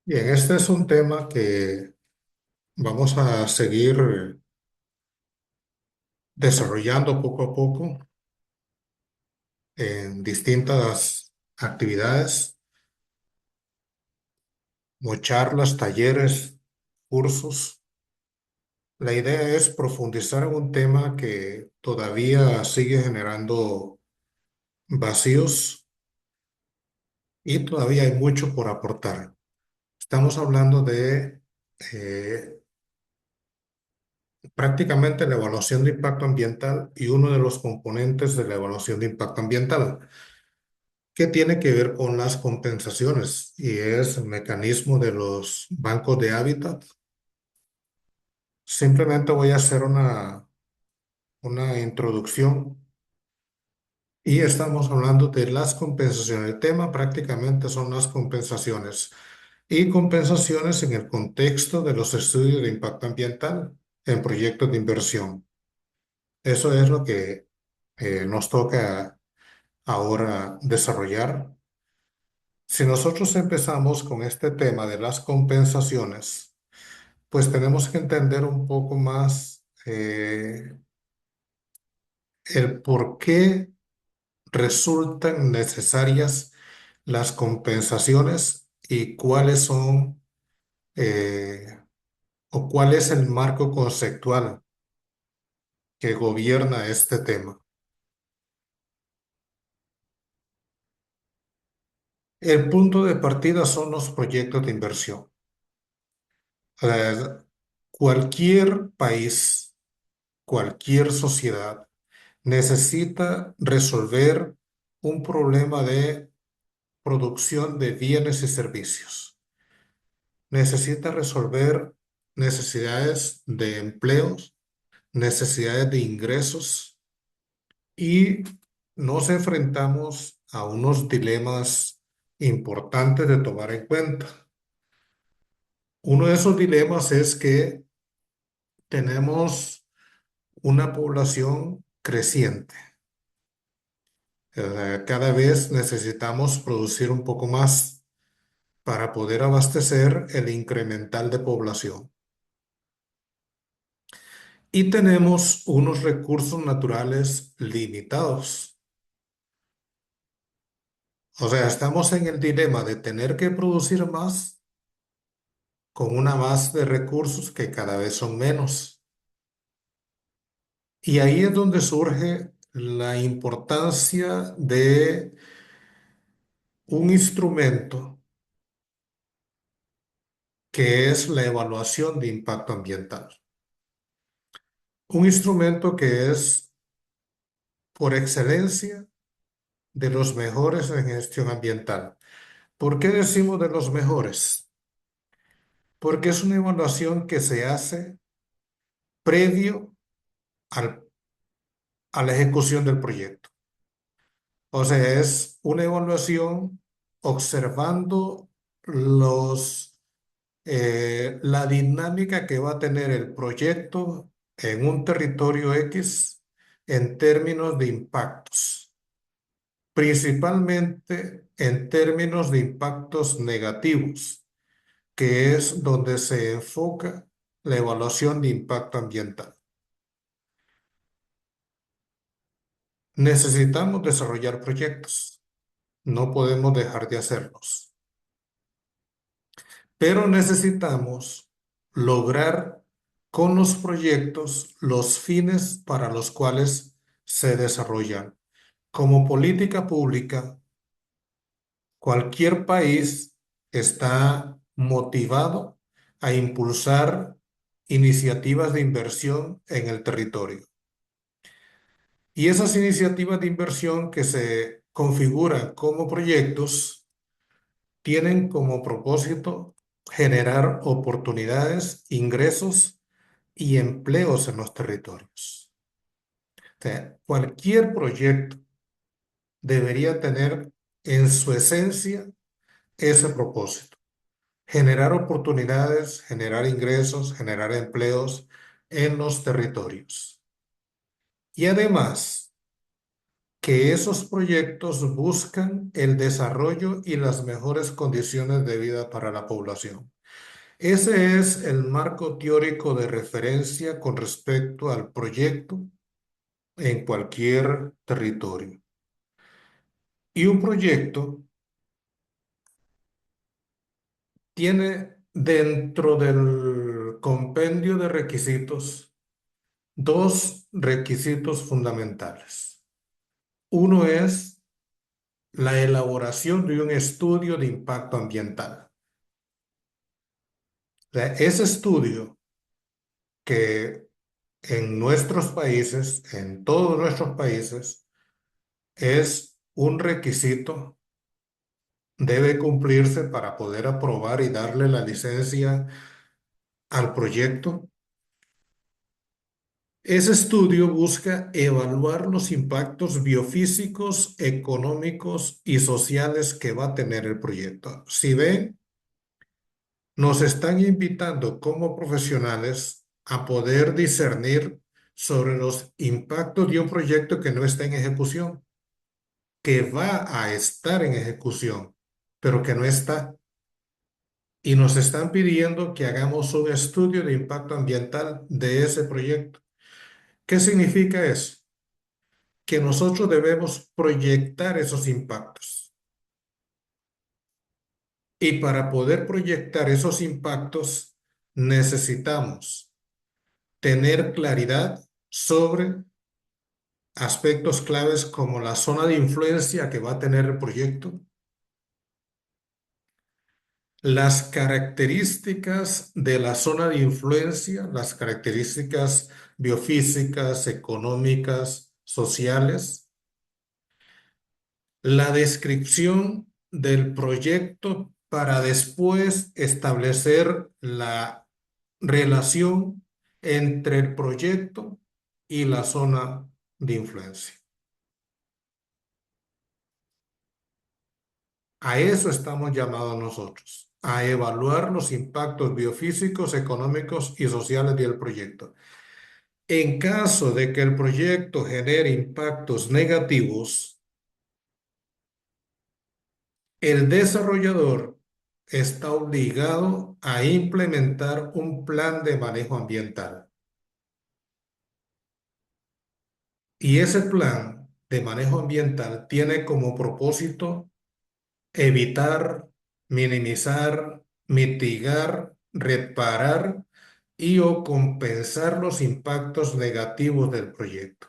Bien, este es un tema que vamos a seguir desarrollando poco a poco en distintas actividades, como charlas, talleres, cursos. La idea es profundizar en un tema que todavía sigue generando vacíos y todavía hay mucho por aportar. Estamos hablando de eh, prácticamente la evaluación de impacto ambiental y uno de los componentes de la evaluación de impacto ambiental, que tiene que ver con las compensaciones y es el mecanismo de los bancos de hábitat. Simplemente voy a hacer una introducción y estamos hablando de las compensaciones. El tema prácticamente son las compensaciones y compensaciones en el contexto de los estudios de impacto ambiental en proyectos de inversión. Eso es lo que nos toca ahora desarrollar. Si nosotros empezamos con este tema de las compensaciones, pues tenemos que entender un poco más el por qué resultan necesarias las compensaciones y cuáles son eh, o cuál es el marco conceptual que gobierna este tema. El punto de partida son los proyectos de inversión. Eh, Cualquier país, cualquier sociedad necesita resolver un problema de producción de bienes y servicios. Necesita resolver necesidades de empleos, necesidades de ingresos y nos enfrentamos a unos dilemas importantes de tomar en cuenta. Uno de esos dilemas es que tenemos una población creciente. Cada vez necesitamos producir un poco más para poder abastecer el incremental de población. Y tenemos unos recursos naturales limitados. O sea, estamos en el dilema de tener que producir más con una base de recursos que cada vez son menos. Y ahí es donde surge la importancia de un instrumento que es la evaluación de impacto ambiental. Un instrumento que es por excelencia de los mejores en gestión ambiental. ¿Por qué decimos de los mejores? Porque es una evaluación que se hace previo al- a la ejecución del proyecto. O sea, es una evaluación observando la dinámica que va a tener el proyecto en un territorio X en términos de impactos, principalmente en términos de impactos negativos, que es donde se enfoca la evaluación de impacto ambiental. Necesitamos desarrollar proyectos, no podemos dejar de hacerlos, pero necesitamos lograr con los proyectos los fines para los cuales se desarrollan. Como política pública, cualquier país está motivado a impulsar iniciativas de inversión en el territorio. Y esas iniciativas de inversión que se configuran como proyectos tienen como propósito generar oportunidades, ingresos y empleos en los territorios. O sea, cualquier proyecto debería tener en su esencia ese propósito: generar oportunidades, generar ingresos, generar empleos en los territorios. Y además, que esos proyectos buscan el desarrollo y las mejores condiciones de vida para la población. Ese es el marco teórico de referencia con respecto al proyecto en cualquier territorio. Y un proyecto tiene dentro del compendio de requisitos dos requisitos fundamentales. Uno es la elaboración de un estudio de impacto ambiental. O sea, ese estudio que en nuestros países, en todos nuestros países, es un requisito, debe cumplirse para poder aprobar y darle la licencia al proyecto. Ese estudio busca evaluar los impactos biofísicos, económicos y sociales que va a tener el proyecto. Si ven, nos están invitando como profesionales a poder discernir sobre los impactos de un proyecto que no está en ejecución, que va a estar en ejecución, pero que no está. Y nos están pidiendo que hagamos un estudio de impacto ambiental de ese proyecto. ¿Qué significa eso? Que nosotros debemos proyectar esos impactos. Y para poder proyectar esos impactos, necesitamos tener claridad sobre aspectos claves como la zona de influencia que va a tener el proyecto, las características de la zona de influencia, las características biofísicas, económicas, sociales, la descripción del proyecto para después establecer la relación entre el proyecto y la zona de influencia. A eso estamos llamados nosotros, a evaluar los impactos biofísicos, económicos y sociales del proyecto. En caso de que el proyecto genere impactos negativos, el desarrollador está obligado a implementar un plan de manejo ambiental. Y ese plan de manejo ambiental tiene como propósito evitar, minimizar, mitigar, reparar y o compensar los impactos negativos del proyecto.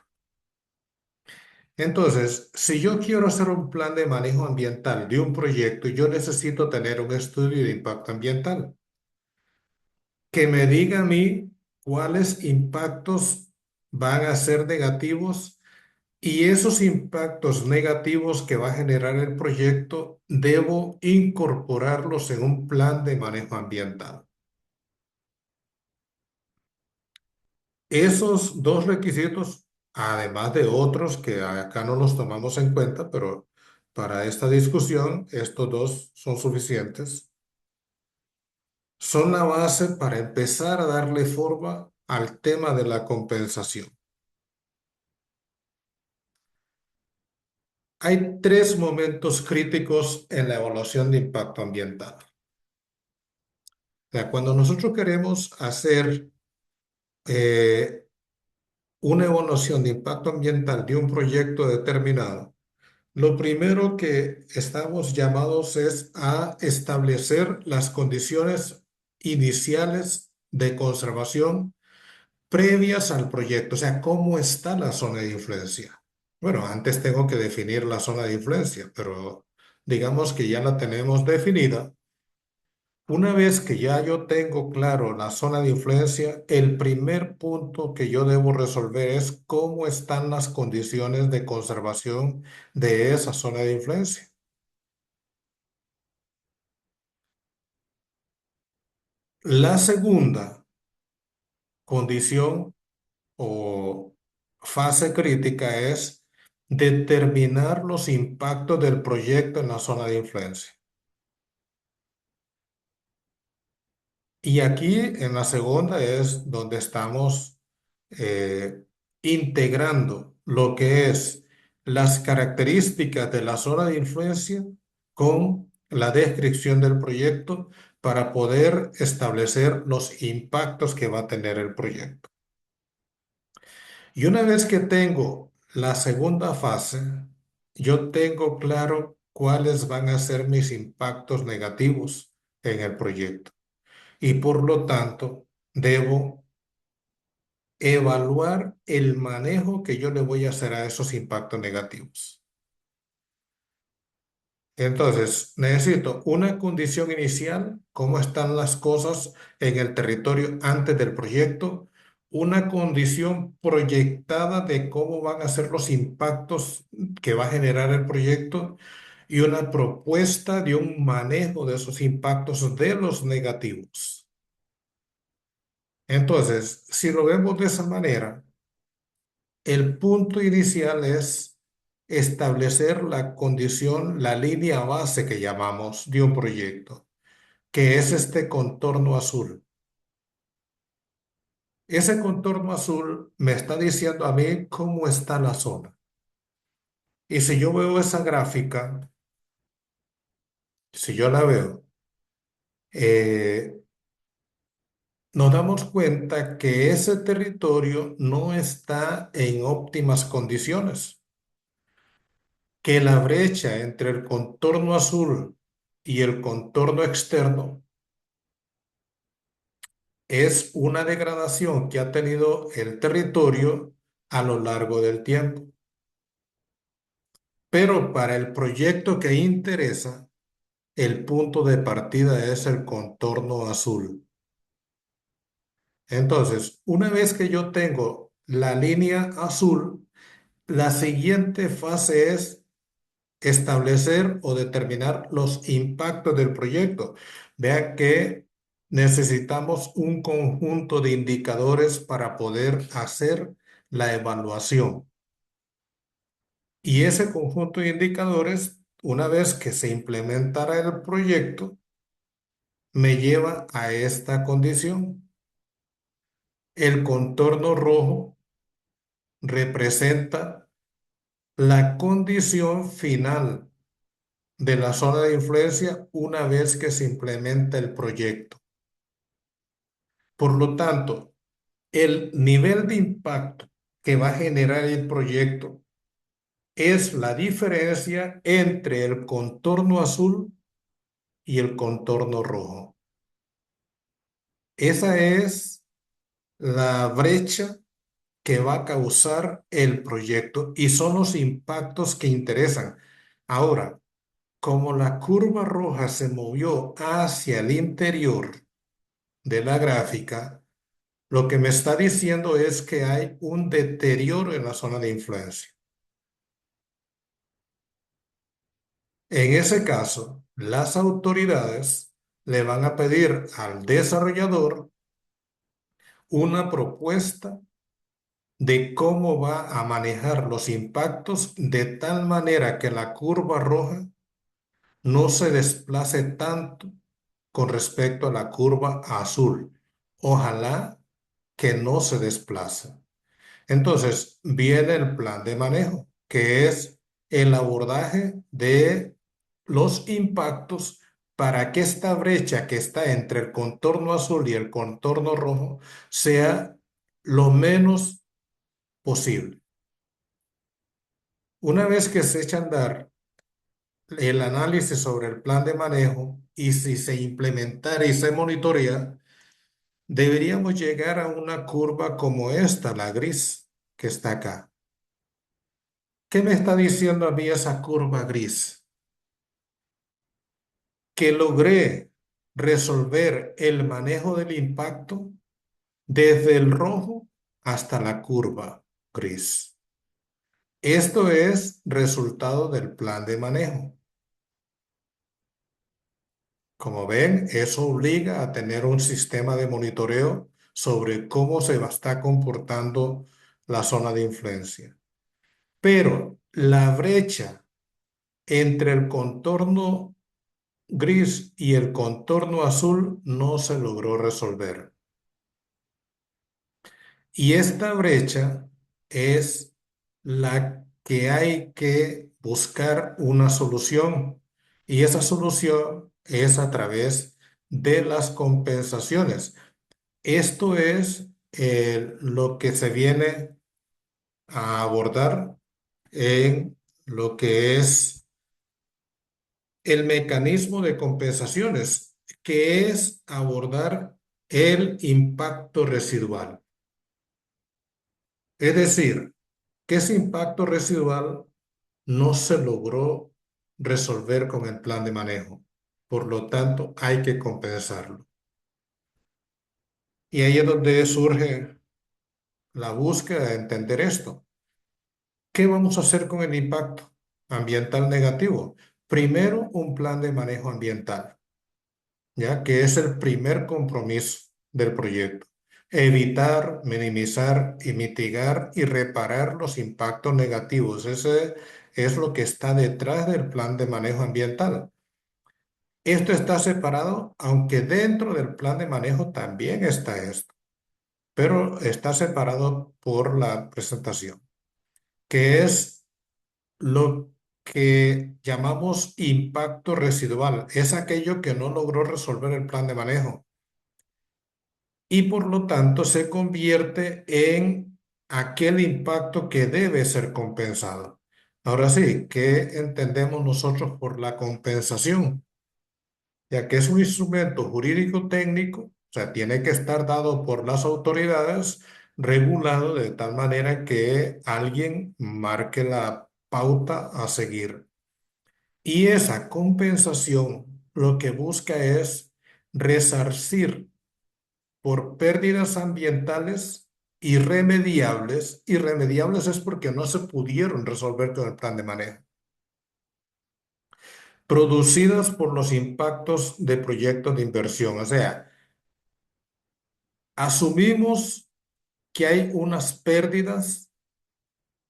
Entonces, si yo quiero hacer un plan de manejo ambiental de un proyecto, yo necesito tener un estudio de impacto ambiental que me diga a mí cuáles impactos van a ser negativos y esos impactos negativos que va a generar el proyecto, debo incorporarlos en un plan de manejo ambiental. Esos dos requisitos, además de otros que acá no los tomamos en cuenta, pero para esta discusión, estos dos son suficientes, son la base para empezar a darle forma al tema de la compensación. Hay tres momentos críticos en la evaluación de impacto ambiental. O sea, cuando nosotros queremos hacer eh, una evaluación de impacto ambiental de un proyecto determinado, lo primero que estamos llamados es a establecer las condiciones iniciales de conservación previas al proyecto, o sea, cómo está la zona de influencia. Bueno, antes tengo que definir la zona de influencia, pero digamos que ya la tenemos definida. Una vez que ya yo tengo claro la zona de influencia, el primer punto que yo debo resolver es cómo están las condiciones de conservación de esa zona de influencia. La segunda condición o fase crítica es determinar los impactos del proyecto en la zona de influencia. Y aquí en la segunda es donde estamos eh, integrando lo que es las características de la zona de influencia con la descripción del proyecto para poder establecer los impactos que va a tener el proyecto. Y una vez que tengo la segunda fase, yo tengo claro cuáles van a ser mis impactos negativos en el proyecto. Y por lo tanto, debo evaluar el manejo que yo le voy a hacer a esos impactos negativos. Entonces, necesito una condición inicial, cómo están las cosas en el territorio antes del proyecto, una condición proyectada de cómo van a ser los impactos que va a generar el proyecto y una propuesta de un manejo de esos impactos de los negativos. Entonces, si lo vemos de esa manera, el punto inicial es establecer la condición, la línea base que llamamos de un proyecto, que es este contorno azul. Ese contorno azul me está diciendo a mí cómo está la zona. Y si yo veo esa gráfica, si yo la veo, eh, nos damos cuenta que ese territorio no está en óptimas condiciones, que la brecha entre el contorno azul y el contorno externo es una degradación que ha tenido el territorio a lo largo del tiempo. Pero para el proyecto que interesa, el punto de partida es el contorno azul. Entonces, una vez que yo tengo la línea azul, la siguiente fase es establecer o determinar los impactos del proyecto. Vean que necesitamos un conjunto de indicadores para poder hacer la evaluación. Y ese conjunto de indicadores, una vez que se implementara el proyecto, me lleva a esta condición. El contorno rojo representa la condición final de la zona de influencia una vez que se implementa el proyecto. Por lo tanto, el nivel de impacto que va a generar el proyecto es la diferencia entre el contorno azul y el contorno rojo. Esa es la brecha que va a causar el proyecto y son los impactos que interesan. Ahora, como la curva roja se movió hacia el interior de la gráfica, lo que me está diciendo es que hay un deterioro en la zona de influencia. En ese caso, las autoridades le van a pedir al desarrollador una propuesta de cómo va a manejar los impactos de tal manera que la curva roja no se desplace tanto con respecto a la curva azul. Ojalá que no se desplace. Entonces, viene el plan de manejo, que es el abordaje de los impactos para que esta brecha que está entre el contorno azul y el contorno rojo sea lo menos posible. Una vez que se echa a andar el análisis sobre el plan de manejo y si se implementara y se monitorea, deberíamos llegar a una curva como esta, la gris, que está acá. ¿Qué me está diciendo a mí esa curva gris? Que logré resolver el manejo del impacto desde el rojo hasta la curva gris. Esto es resultado del plan de manejo. Como ven, eso obliga a tener un sistema de monitoreo sobre cómo se está comportando la zona de influencia. Pero la brecha entre el contorno gris y el contorno azul no se logró resolver. Y esta brecha es la que hay que buscar una solución y esa solución es a través de las compensaciones. Esto es lo que se viene a abordar en lo que es el mecanismo de compensaciones, que es abordar el impacto residual. Es decir, que ese impacto residual no se logró resolver con el plan de manejo. Por lo tanto, hay que compensarlo. Y ahí es donde surge la búsqueda de entender esto. ¿Qué vamos a hacer con el impacto ambiental negativo? Primero, un plan de manejo ambiental, ya que es el primer compromiso del proyecto. Evitar, minimizar y mitigar y reparar los impactos negativos. Ese es lo que está detrás del plan de manejo ambiental. Esto está separado, aunque dentro del plan de manejo también está esto, pero está separado por la presentación, que es lo que llamamos impacto residual. Es aquello que no logró resolver el plan de manejo y por lo tanto se convierte en aquel impacto que debe ser compensado. Ahora sí, ¿qué entendemos nosotros por la compensación? Ya que es un instrumento jurídico técnico, o sea, tiene que estar dado por las autoridades, regulado de tal manera que alguien marque la pauta a seguir. Y esa compensación lo que busca es resarcir por pérdidas ambientales irremediables. Irremediables es porque no se pudieron resolver con el plan de manejo, producidas por los impactos de proyectos de inversión. O sea, asumimos que hay unas pérdidas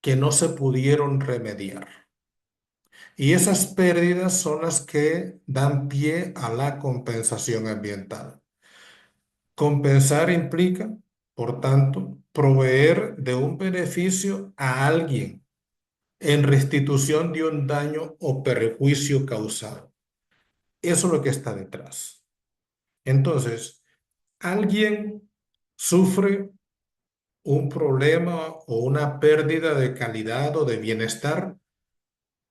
que no se pudieron remediar. Y esas pérdidas son las que dan pie a la compensación ambiental. Compensar implica, por tanto, proveer de un beneficio a alguien en restitución de un daño o perjuicio causado. Eso es lo que está detrás. Entonces, alguien sufre un problema o una pérdida de calidad o de bienestar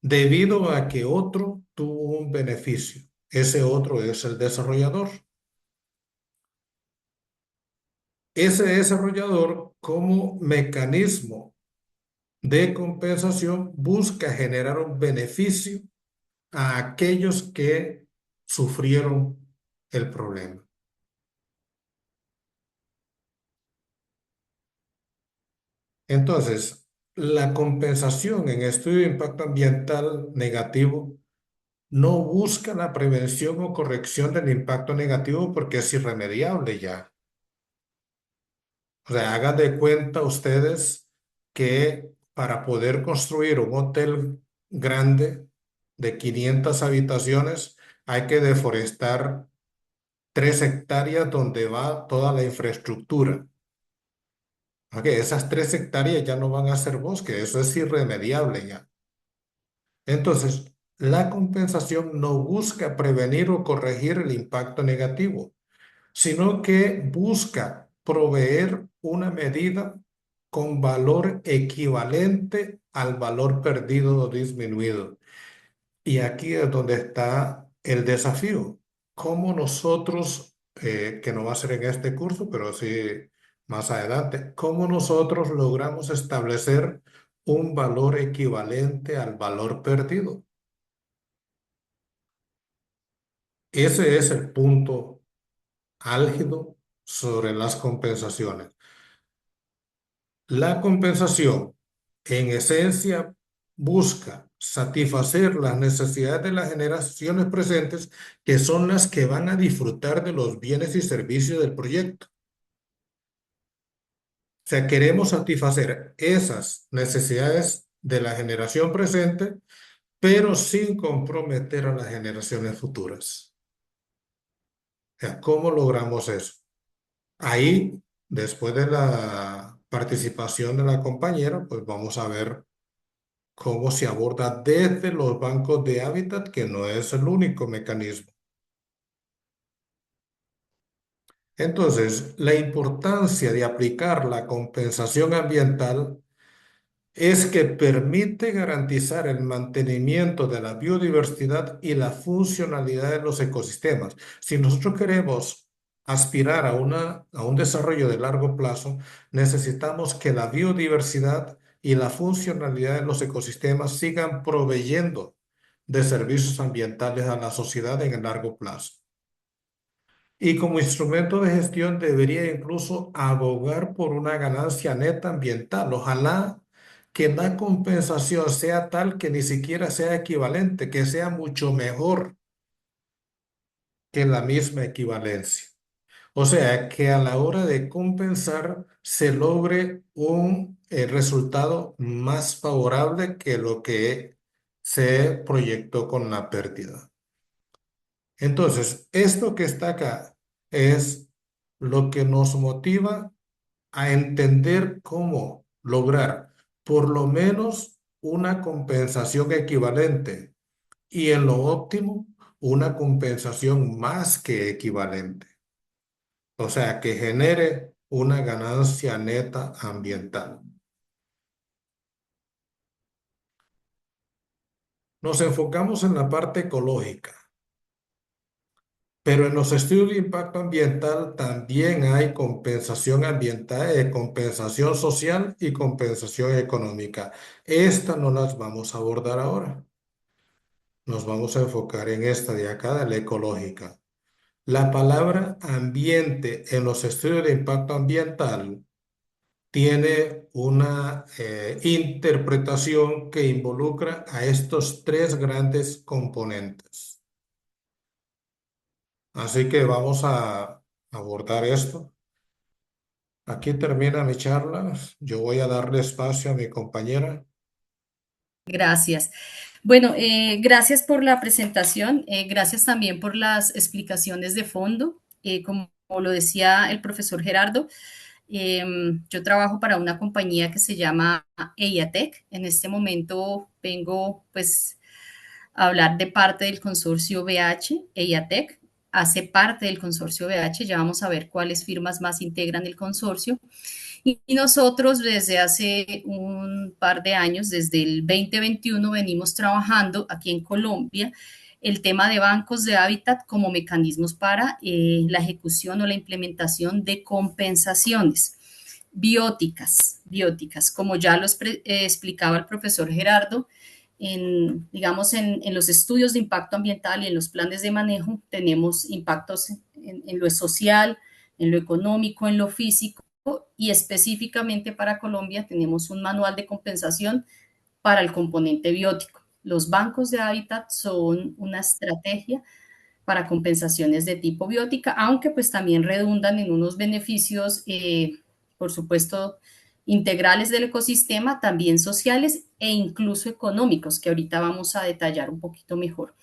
debido a que otro tuvo un beneficio. Ese otro es el desarrollador. Ese desarrollador, como mecanismo de compensación, busca generar un beneficio a aquellos que sufrieron el problema. Entonces, la compensación en estudio de impacto ambiental negativo no busca la prevención o corrección del impacto negativo porque es irremediable ya. O sea, hagan de cuenta ustedes que para poder construir un hotel grande de 500 habitaciones hay que deforestar 3 hectáreas donde va toda la infraestructura. Ok, esas 3 hectáreas ya no van a ser bosque, eso es irremediable ya. Entonces, la compensación no busca prevenir o corregir el impacto negativo, sino que busca proveer una medida con valor equivalente al valor perdido o disminuido. Y aquí es donde está el desafío. ¿Cómo nosotros, que no va a ser en este curso, pero sí más adelante, cómo nosotros logramos establecer un valor equivalente al valor perdido? Ese es el punto álgido sobre las compensaciones. La compensación, en esencia, busca satisfacer las necesidades de las generaciones presentes, que son las que van a disfrutar de los bienes y servicios del proyecto. O sea, queremos satisfacer esas necesidades de la generación presente, pero sin comprometer a las generaciones futuras. O sea, ¿cómo logramos eso? Ahí, después de la participación de la compañera, pues vamos a ver cómo se aborda desde los bancos de hábitat, que no es el único mecanismo. Entonces, la importancia de aplicar la compensación ambiental es que permite garantizar el mantenimiento de la biodiversidad y la funcionalidad de los ecosistemas. Si nosotros queremos aspirar a un desarrollo de largo plazo, necesitamos que la biodiversidad y la funcionalidad de los ecosistemas sigan proveyendo de servicios ambientales a la sociedad en el largo plazo. Y como instrumento de gestión debería incluso abogar por una ganancia neta ambiental. Ojalá que la compensación sea tal que ni siquiera sea equivalente, que sea mucho mejor que la misma equivalencia. O sea, que a la hora de compensar se logre un resultado más favorable que lo que se proyectó con la pérdida. Entonces, esto que está acá es lo que nos motiva a entender cómo lograr por lo menos una compensación equivalente y en lo óptimo una compensación más que equivalente. O sea, que genere una ganancia neta ambiental. Nos enfocamos en la parte ecológica. Pero en los estudios de impacto ambiental también hay compensación ambiental, compensación social y compensación económica. Estas no las vamos a abordar ahora. Nos vamos a enfocar en esta de acá, de la ecológica. La palabra ambiente en los estudios de impacto ambiental tiene una interpretación que involucra a estos tres grandes componentes. Así que vamos a abordar esto. Aquí termina mi charla. Yo voy a darle espacio a mi compañera. Gracias. Bueno, gracias por la presentación, gracias también por las explicaciones de fondo. Como lo decía el profesor Gerardo, yo trabajo para una compañía que se llama EIATEC. En este momento vengo pues a hablar de parte del consorcio BH. EIATEC hace parte del consorcio BH, ya vamos a ver cuáles firmas más integran el consorcio. Y nosotros desde hace un par de años, desde el 2021, venimos trabajando aquí en Colombia el tema de bancos de hábitat como mecanismos para la ejecución o la implementación de compensaciones bióticas, como ya lo explicaba el profesor Gerardo. Digamos, en los estudios de impacto ambiental y en los planes de manejo tenemos impactos en lo social, en lo económico, en lo físico, y específicamente para Colombia tenemos un manual de compensación para el componente biótico. Los bancos de hábitat son una estrategia para compensaciones de tipo biótica, aunque pues también redundan en unos beneficios, por supuesto, integrales del ecosistema, también sociales e incluso económicos, que ahorita vamos a detallar un poquito mejor.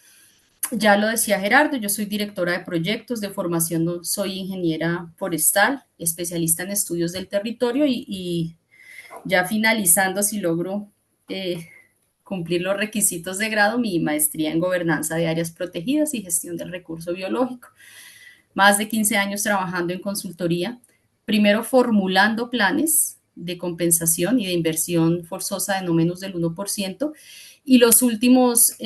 Ya lo decía Gerardo, yo soy directora de proyectos de formación, no soy ingeniera forestal, especialista en estudios del territorio y ya finalizando, si logro cumplir los requisitos de grado, mi maestría en gobernanza de áreas protegidas y gestión del recurso biológico. Más de 15 años trabajando en consultoría, primero formulando planes de compensación y de inversión forzosa de no menos del 1%, y los últimos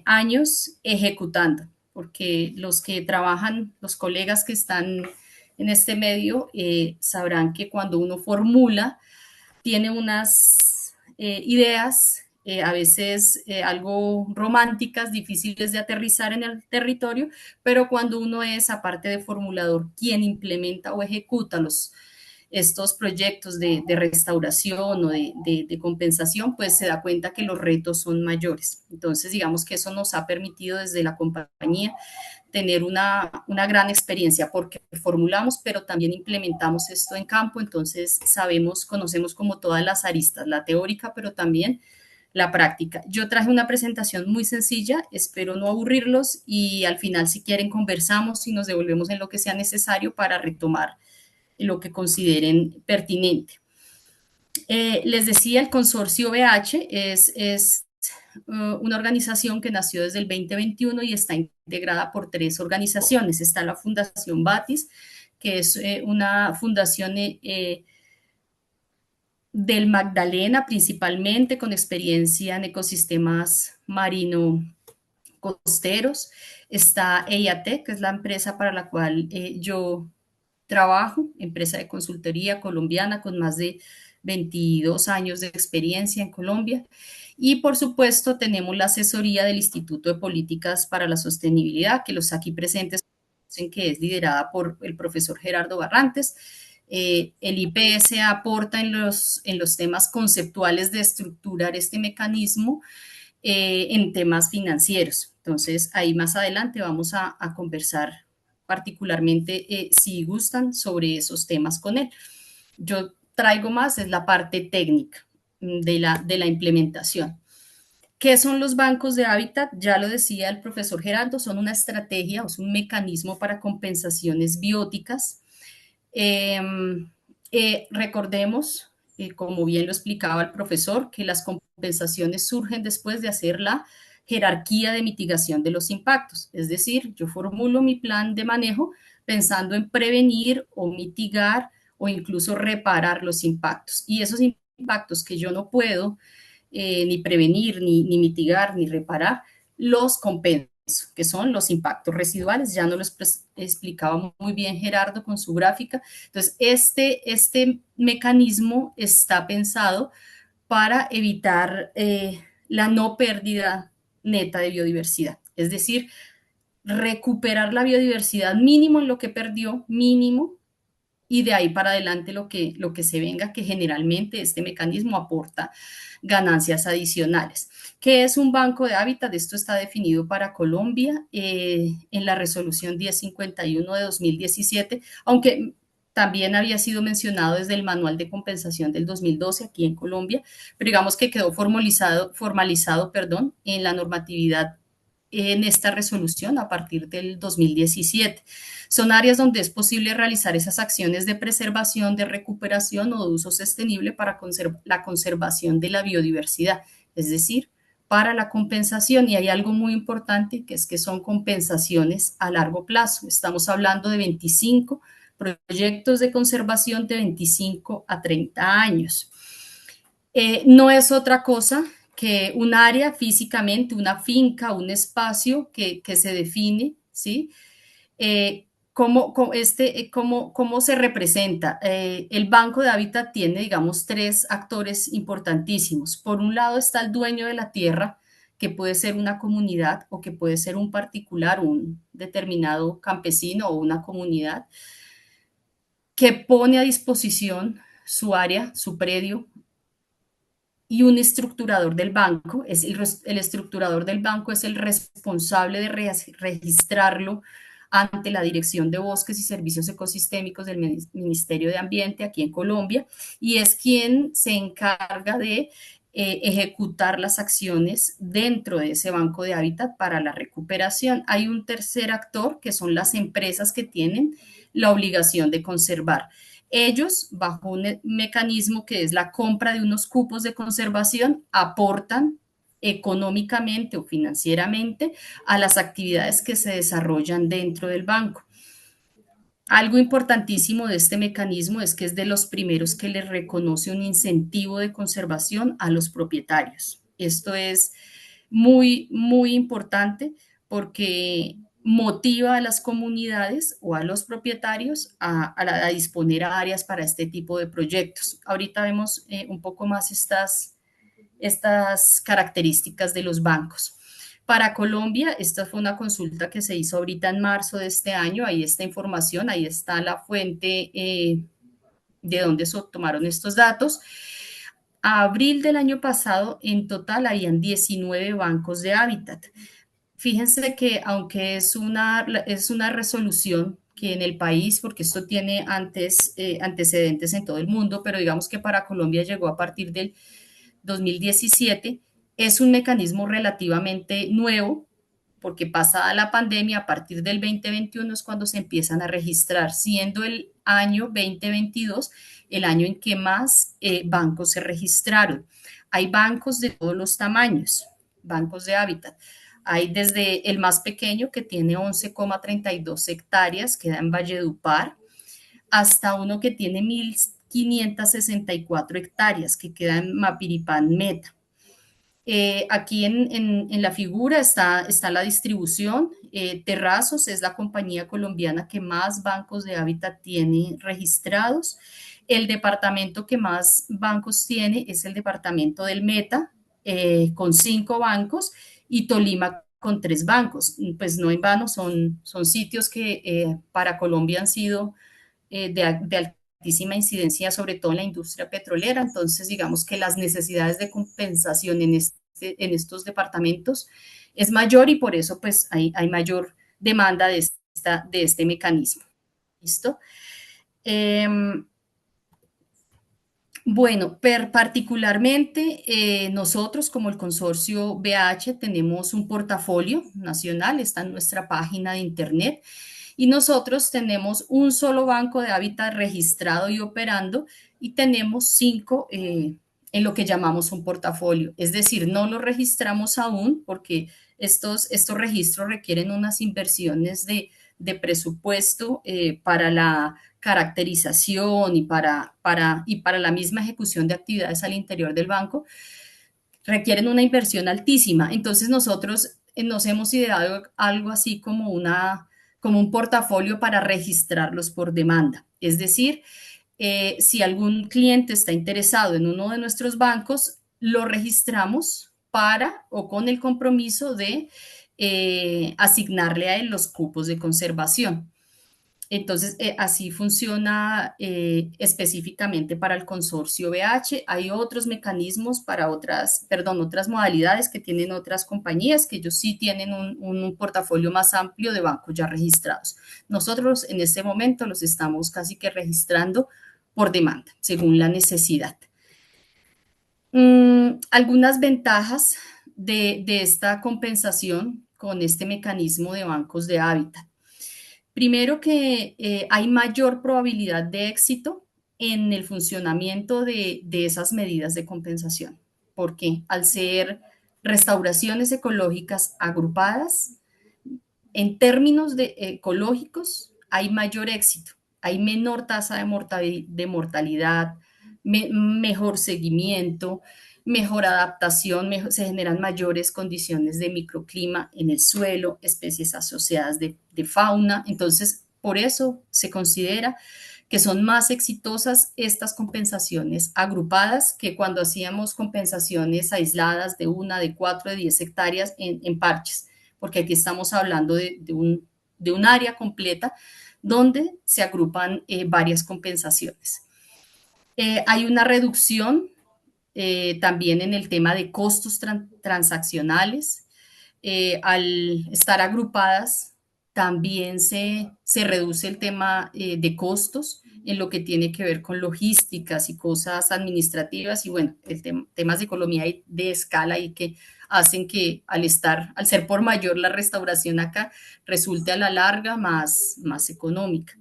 años ejecutando, porque los que trabajan, los colegas que están en este medio, sabrán que cuando uno formula, tiene unas ideas a veces algo románticas, difíciles de aterrizar en el territorio, pero cuando uno es, aparte de formulador, quien implementa o ejecuta estos proyectos de restauración o de compensación, pues se da cuenta que los retos son mayores. Entonces, digamos que eso nos ha permitido desde la compañía tener una gran experiencia porque formulamos, pero también implementamos esto en campo, entonces sabemos, conocemos como todas las aristas, la teórica, pero también la práctica. Yo traje una presentación muy sencilla, espero no aburrirlos y al final si quieren conversamos y nos devolvemos en lo que sea necesario para retomar lo que consideren pertinente. Les decía, el consorcio BH una organización que nació desde el 2021 y está integrada por tres organizaciones. Está la Fundación Batis, que es una fundación del Magdalena principalmente, con experiencia en ecosistemas marino costeros. Está EIATEC, que es la empresa para la cual yo trabajo, empresa de consultoría colombiana con más de 22 años de experiencia en Colombia. Y por supuesto tenemos la asesoría del Instituto de Políticas para la Sostenibilidad, que los aquí presentes conocen, que es liderada por el profesor Gerardo Barrantes. El IPS aporta en los temas conceptuales de estructurar este mecanismo en temas financieros. Entonces, ahí más adelante vamos a conversar particularmente, si gustan, sobre esos temas con él. Yo traigo más, es la parte técnica de la implementación. ¿Qué son los bancos de hábitat? Ya lo decía el profesor Gerardo, son una estrategia o es un mecanismo para compensaciones bióticas. Eh, Recordemos, como bien lo explicaba el profesor, que las compensaciones surgen después de hacer la jerarquía de mitigación de los impactos. Es decir, yo formulo mi plan de manejo pensando en prevenir o mitigar o incluso reparar los impactos. Y esos impactos que yo no puedo ni prevenir, ni mitigar, ni reparar, los compenso, que son los impactos residuales. Ya nos lo explicaba muy bien Gerardo con su gráfica. Entonces, este mecanismo está pensado para evitar la no pérdida neta de biodiversidad. Es decir, recuperar la biodiversidad mínimo en lo que perdió, mínimo, y de ahí para adelante lo que se venga, que generalmente este mecanismo aporta ganancias adicionales. ¿Qué es un banco de hábitat? Esto está definido para Colombia en la resolución 1051 de 2017, aunque también había sido mencionado desde el manual de compensación del 2012 aquí en Colombia, pero digamos que quedó formalizado perdón, en la normatividad en esta resolución a partir del 2017. Son áreas donde es posible realizar esas acciones de preservación, de recuperación o de uso sostenible para la conservación de la biodiversidad, es decir, para la compensación. Y hay algo muy importante que es que son compensaciones a largo plazo. Estamos hablando de 25 proyectos de conservación de 25 a 30 años. No es otra cosa que un área físicamente, una finca, un espacio que se define, ¿sí? ¿Cómo se representa? El Banco de Hábitat tiene, digamos, tres actores importantísimos. Por un lado está el dueño de la tierra, que puede ser una comunidad o que puede ser un particular, un determinado campesino o una comunidad, que pone a disposición su área, su predio, y un estructurador del banco, el estructurador del banco es el responsable de registrarlo ante la Dirección de Bosques y Servicios Ecosistémicos del Ministerio de Ambiente aquí en Colombia y es quien se encarga de ejecutar las acciones dentro de ese banco de hábitat para la recuperación. Hay un tercer actor que son las empresas que tienen la obligación de conservar. Ellos, bajo un mecanismo que es la compra de unos cupos de conservación, aportan económicamente o financieramente a las actividades que se desarrollan dentro del banco. Algo importantísimo de este mecanismo es que es de los primeros que le reconoce un incentivo de conservación a los propietarios. Esto es muy importante porque motiva a las comunidades o a los propietarios a disponer a áreas para este tipo de proyectos. Ahorita vemos un poco más estas características de los bancos. Para Colombia, esta fue una consulta que se hizo ahorita en marzo de este año, ahí está información, ahí está la fuente de donde se tomaron estos datos. A abril del año pasado, en total, habían 19 bancos de hábitat. Fíjense que aunque es una resolución que en el país, porque esto tiene antecedentes en todo el mundo, pero digamos que para Colombia llegó a partir del 2017, es un mecanismo relativamente nuevo, porque pasada la pandemia, a partir del 2021 es cuando se empiezan a registrar, siendo año 2022 el año en que más bancos se registraron. Hay bancos de todos los tamaños, bancos de hábitat. Hay desde el más pequeño que tiene 11,32 hectáreas, queda en Valledupar, hasta uno que tiene 1.564 hectáreas, que queda en Mapiripán Meta. Aquí en la figura está la distribución. Terrazos es la compañía colombiana que más bancos de hábitat tiene registrados. El departamento que más bancos tiene es el departamento del Meta, con 5 bancos, y Tolima con 3 bancos. Pues no en vano, son sitios que para Colombia han sido de altísima incidencia, sobre todo en la industria petrolera. Entonces, digamos que las necesidades de compensación en estos departamentos es mayor y por eso pues hay mayor demanda de este mecanismo. ¿Listo? Eh, bueno, particularmente nosotros como el consorcio BH tenemos un portafolio nacional, está en nuestra página de internet, y nosotros tenemos un solo banco de hábitat registrado y operando, y tenemos 5 en lo que llamamos un portafolio. Es decir, no lo registramos aún porque estos registros requieren unas inversiones de presupuesto para la caracterización y para la misma ejecución de actividades al interior del banco, requieren una inversión altísima. Entonces nosotros nos hemos ideado algo así como un portafolio para registrarlos por demanda. Es decir, si algún cliente está interesado en uno de nuestros bancos, lo registramos para o con el compromiso de asignarle a él los cupos de conservación. Entonces, así funciona específicamente para el consorcio BH. Hay otros mecanismos para otras modalidades que tienen otras compañías, que ellos sí tienen un portafolio más amplio de bancos ya registrados. Nosotros en este momento los estamos casi que registrando por demanda, según la necesidad. Algunas ventajas de esta compensación con este mecanismo de bancos de hábitat. Primero que hay mayor probabilidad de éxito en el funcionamiento de esas medidas de compensación, porque al ser restauraciones ecológicas agrupadas, en términos ecológicos hay mayor éxito, hay menor tasa de mortalidad, mejor seguimiento, mejor adaptación, se generan mayores condiciones de microclima en el suelo, especies asociadas de fauna. Entonces, por eso se considera que son más exitosas estas compensaciones agrupadas que cuando hacíamos compensaciones aisladas de 1, de 4, de 10 hectáreas en parches, porque aquí estamos hablando de un área completa donde se agrupan varias compensaciones. Hay una reducción también en el tema de costos transaccionales. Al estar agrupadas, también se reduce el tema de costos en lo que tiene que ver con logísticas y cosas administrativas y bueno, temas de economía de escala y que hacen que al ser por mayor la restauración acá, resulte a la larga más económica.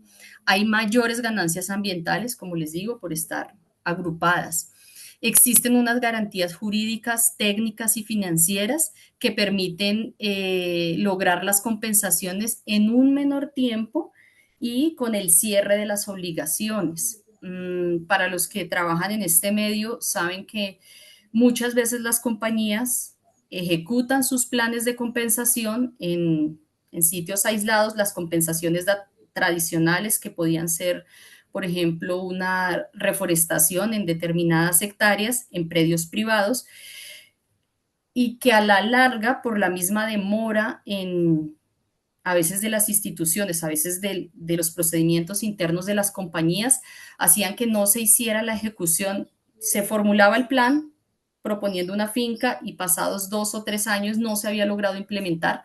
Hay mayores ganancias ambientales, como les digo, por estar agrupadas. Existen unas garantías jurídicas, técnicas y financieras que permiten lograr las compensaciones en un menor tiempo y con el cierre de las obligaciones. Para los que trabajan en este medio, saben que muchas veces las compañías ejecutan sus planes de compensación en sitios aislados, las compensaciones tradicionales que podían ser, por ejemplo, una reforestación en determinadas hectáreas en predios privados y que a la larga, por la misma demora a veces de las instituciones, a veces de los procedimientos internos de las compañías, hacían que no se hiciera la ejecución. Se formulaba el plan proponiendo una finca y pasados 2 o 3 años no se había logrado implementar,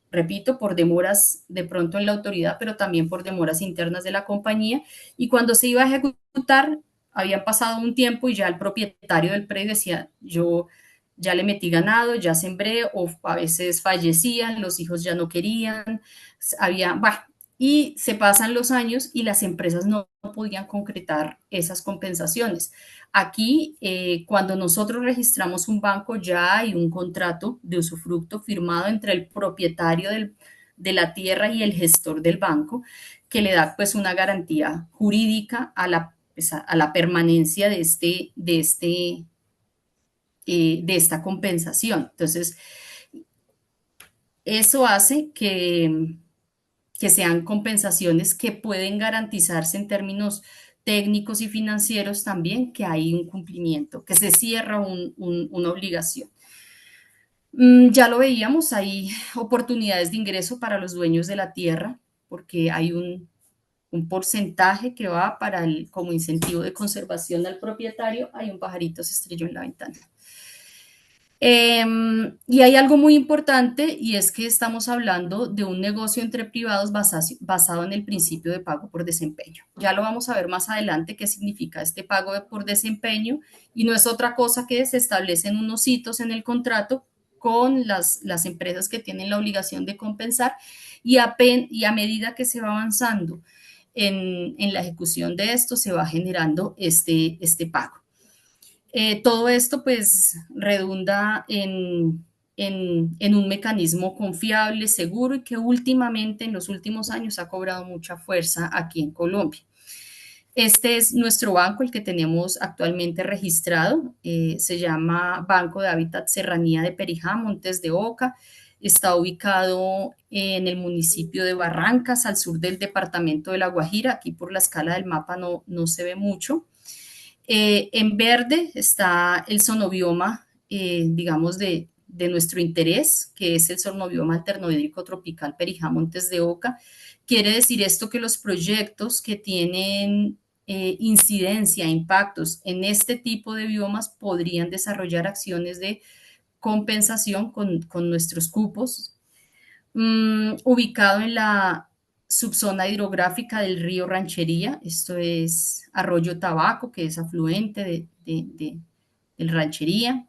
repito, por demoras de pronto en la autoridad, pero también por demoras internas de la compañía. Y cuando se iba a ejecutar, había pasado un tiempo y ya el propietario del predio decía, yo ya le metí ganado, ya sembré, o a veces fallecían, los hijos ya no querían, bueno, y se pasan los años y las empresas no podían concretar esas compensaciones. Aquí, cuando nosotros registramos un banco, ya hay un contrato de usufructo firmado entre el propietario de la tierra y el gestor del banco, que le da pues una garantía jurídica pues, a la permanencia de esta compensación. Entonces, eso hace que sean compensaciones que pueden garantizarse en términos técnicos y financieros también, que hay un cumplimiento, que se cierra una obligación. Ya lo veíamos, hay oportunidades de ingreso para los dueños de la tierra, porque hay un porcentaje que va para como incentivo de conservación al propietario. Hay un pajarito se estrelló en la ventana. Y hay algo muy importante y es que estamos hablando de un negocio entre privados basado en el principio de pago por desempeño. Ya lo vamos a ver más adelante qué significa este pago por desempeño y no es otra cosa que se establecen unos hitos en el contrato con las empresas que tienen la obligación de compensar y a medida que se va avanzando en la ejecución de esto se va generando este pago. Todo esto pues redunda en un mecanismo confiable, seguro y que últimamente en los últimos años ha cobrado mucha fuerza aquí en Colombia. Este es nuestro banco, el que tenemos actualmente registrado. Se llama Banco de Hábitat Serranía de Perijá, Montes de Oca. Está ubicado en el municipio de Barrancas, al sur del departamento de La Guajira. Aquí por la escala del mapa no se ve mucho. En verde está el sonobioma, digamos, de nuestro interés, que es el sonobioma alternohídrico tropical Perijá Montes de Oca. Quiere decir esto que los proyectos que tienen incidencia, impactos en este tipo de biomas podrían desarrollar acciones de compensación con nuestros cupos, ubicado en la subzona hidrográfica del río Ranchería. Esto es Arroyo Tabaco, que es afluente del Ranchería.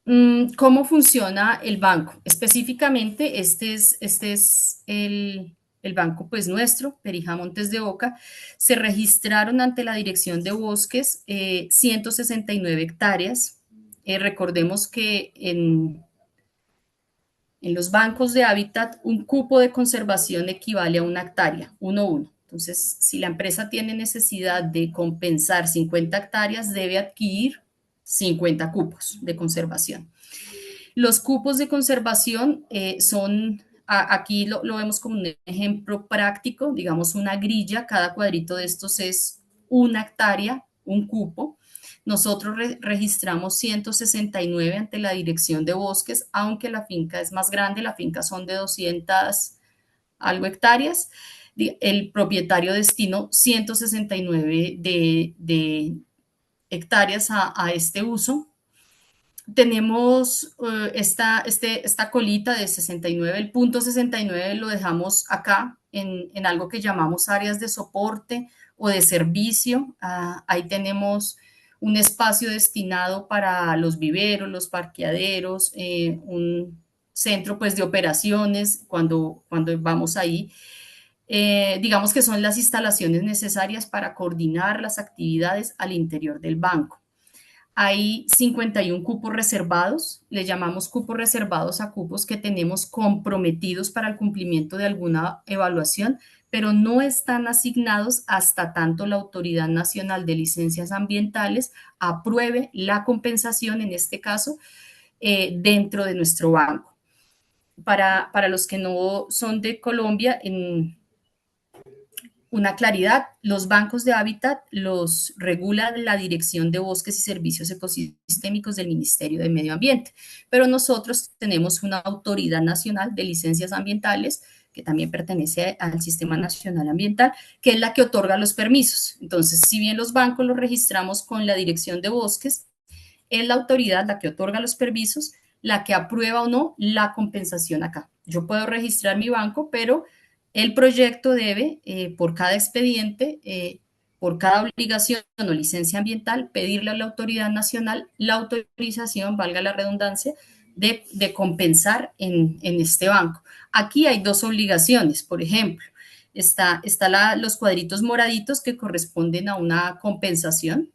¿Cómo funciona el banco? Específicamente, este es el banco pues nuestro, Perijá Montes de Oca. Se registraron ante la Dirección de Bosques 169 hectáreas. Recordemos que en los bancos de hábitat, un cupo de conservación equivale a una hectárea, 1:1. Entonces, si la empresa tiene necesidad de compensar 50 hectáreas, debe adquirir 50 cupos de conservación. Los cupos de conservación aquí lo vemos como un ejemplo práctico, digamos una grilla, cada cuadrito de estos es una hectárea, un cupo. Nosotros registramos 169 ante la Dirección de Bosques, aunque la finca es más grande, la finca son de 200 algo hectáreas. El propietario destinó 169 de hectáreas a este uso. Tenemos esta colita de 69, el punto 69 lo dejamos acá en algo que llamamos áreas de soporte o de servicio. Ahí tenemos un espacio destinado para los viveros, los parqueaderos, un centro pues de operaciones cuando vamos ahí. Digamos que son las instalaciones necesarias para coordinar las actividades al interior del banco. Hay 51 cupos reservados, le llamamos cupos reservados a cupos que tenemos comprometidos para el cumplimiento de alguna evaluación, pero no están asignados hasta tanto la Autoridad Nacional de Licencias Ambientales apruebe la compensación, en este caso, dentro de nuestro banco. Para los que no son de Colombia, una claridad, los bancos de hábitat los regula la Dirección de Bosques y Servicios Ecosistémicos del Ministerio de Medio Ambiente, pero nosotros tenemos una Autoridad Nacional de Licencias Ambientales que también pertenece al Sistema Nacional Ambiental, que es la que otorga los permisos. Entonces, si bien los bancos los registramos con la Dirección de Bosques, es la autoridad la que otorga los permisos, la que aprueba o no la compensación acá. Yo puedo registrar mi banco, pero el proyecto debe, por cada expediente, por cada obligación o licencia ambiental, pedirle a la autoridad nacional la autorización, valga la redundancia, de compensar en este banco. Aquí hay dos obligaciones, por ejemplo. Los cuadritos moraditos que corresponden a una compensación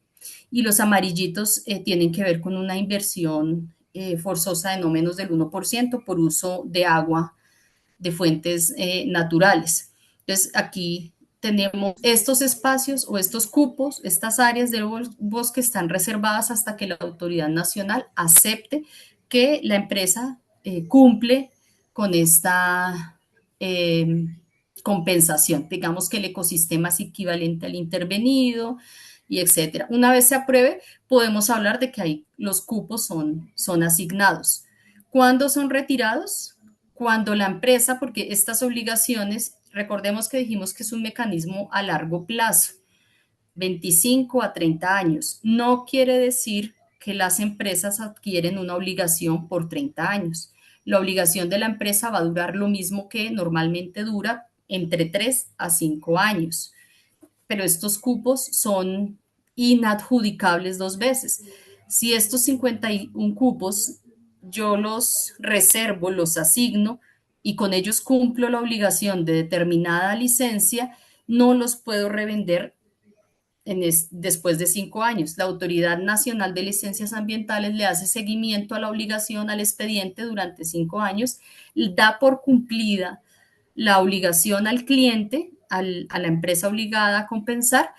y los amarillitos tienen que ver con una inversión forzosa de no menos del 1% por uso de agua de fuentes naturales. Entonces, aquí tenemos estos espacios o estos cupos, estas áreas del bosque están reservadas hasta que la autoridad nacional acepte que la empresa cumple con esta compensación. Digamos que el ecosistema es equivalente al intervenido y etcétera. Una vez se apruebe, podemos hablar de que ahí los cupos son asignados. ¿Cuándo son retirados? Cuando la empresa, porque estas obligaciones, recordemos que dijimos que es un mecanismo a largo plazo, 25 a 30 años. No quiere decir que las empresas adquieren una obligación por 30 años. La obligación de la empresa va a durar lo mismo que normalmente dura entre 3 a 5 años. Pero estos cupos son inadjudicables dos veces. Si estos 51 cupos yo los reservo, los asigno y con ellos cumplo la obligación de determinada licencia, no los puedo revender después de 5 años. La Autoridad Nacional de Licencias Ambientales le hace seguimiento a la obligación, al expediente durante 5 años, da por cumplida la obligación al cliente, a la empresa obligada a compensar,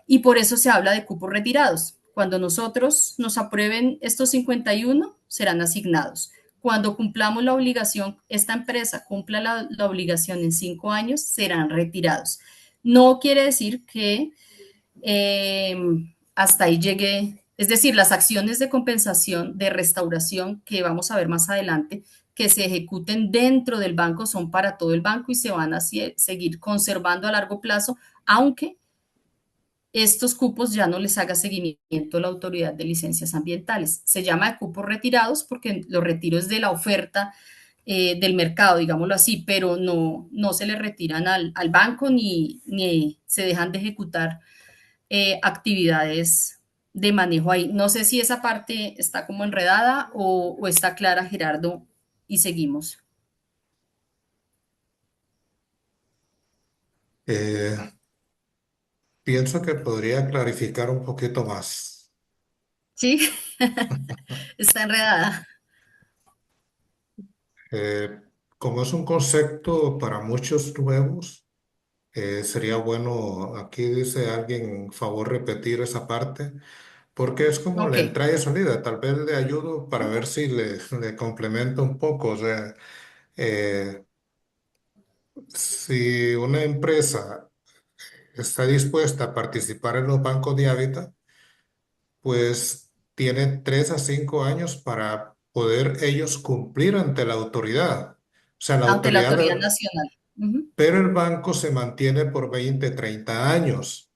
y por eso se habla de cupos retirados. Cuando nosotros nos aprueben estos 51, serán asignados. Cuando cumplamos la obligación, esta empresa cumpla la obligación en 5 años, serán retirados. No quiere decir que eh, hasta ahí llegué. Es decir, las acciones de compensación, de restauración que vamos a ver más adelante, que se ejecuten dentro del banco son para todo el banco y se van a seguir conservando a largo plazo, aunque estos cupos ya no les haga seguimiento la autoridad de licencias ambientales. Se llama de cupos retirados porque los retiros de la oferta del mercado, digámoslo así, pero no se le retiran al banco ni se dejan de ejecutar actividades de manejo ahí. No sé si esa parte está como enredada o está clara, Gerardo, y seguimos. Eh, Pienso que podría clarificar un poquito más. ¿Sí? Está enredada. Eh, Como es un concepto para muchos nuevos, sería bueno, aquí dice alguien, favor repetir esa parte, porque es como Ok. la entrada y salida. Tal vez le ayudo para ver si le complemento un poco. O sea, eh, si una empresa está dispuesta a participar en los bancos de hábitat, pues tiene 3 a 5 años para poder ellos cumplir ante la autoridad. O sea, la Ante la autoridad autoridad, nacional. Ujú. pero el banco se mantiene por 20 30 años